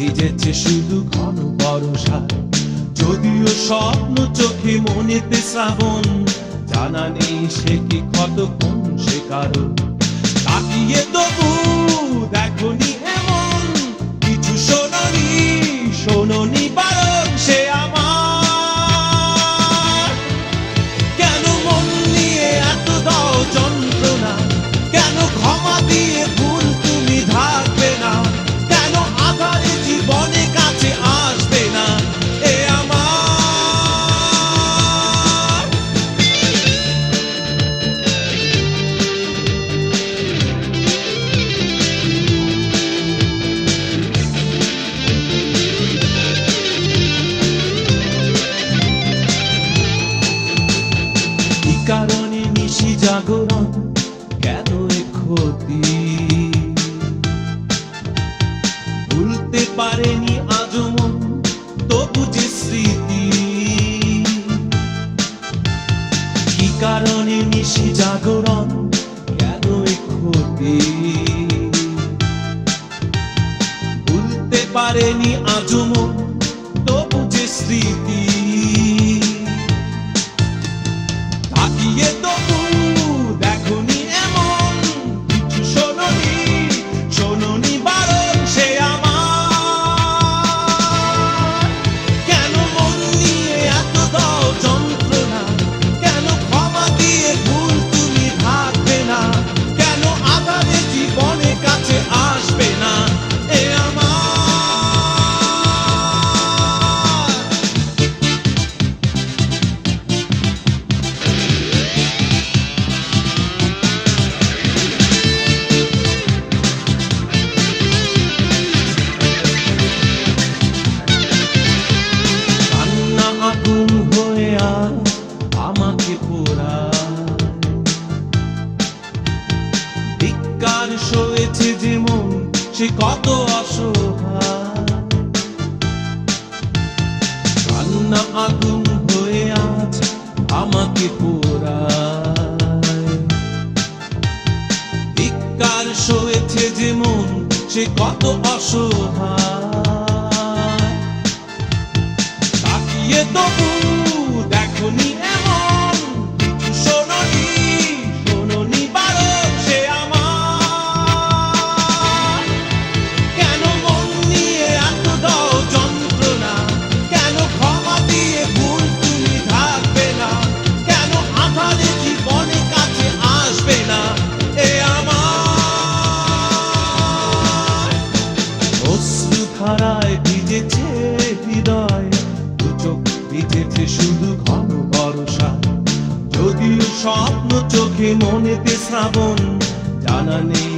ভিজেছে শুধু ঘন বর্ষায়। যদিও স্বপ্ন চোখে মনেতে শ্রাবণ, জানা নেই সে কি কতক্ষণ সে কারণ। তাকিয়ে তবু দেখনি এমন কিছু শোনোনি, শোনোনি বারণ সে আমার। কেন মন নিয়ে এত দাও যন্ত্রণা, কেন ক্ষমা দিয়ে ভুল তুমি থাকবে না, কেন আধারে জীবনে কাছে আসবে না এ আমার। কি কারণে নিশি জাগরণ, কেন এ ক্ষতি, ভুলতে পারেনি আজও মন তবু যে স্মৃতি। কি কারণে নিশি জাগরণ, কেন এ ক্ষতি, ভুলতে পারেনি আজও মন তবু যে স্মৃতি। তাকিয়ে তবু দেখনি এমন কিছু শোনোনি, শোনোনি বারণ সে আমার। কেন মন নিয়ে এত দাও যন্ত্রণা, কেন ক্ষমা দিয়ে ভুল তুমি থাকবে না, কেন আধারে জীবনে কাছে আসবে না এ আমার। কান্না আগুন হয়ে আজ আমাকে পোড়ায়, ধিক্কার সয়েছে যে মন সে কত অসহায়। কান্না আগুন হয়ে আজ আমাকে পোড়ায়, ধিক্কার সয়েছে যে মন সে কত অসহায়। তাকিয়ে তবু দেখনি এমন কিছু শোনোনি, শোনোনি বারণ সে আমার। কেন মন নিয়ে এত দাও যন্ত্রণা, কেন ক্ষমা দিয়ে ভুল তুমি থাকবে না, কেন আধারে জীবনে কাছে আসবে না এ আমার। অশ্রু ধারায় ভিজেছে হৃদয়, দু চোখ ভিজেছে শুধু ঘন বর্ষায়। যদিও স্বপ্ন চোখে মনেতে শ্রাবণ, জানা নেই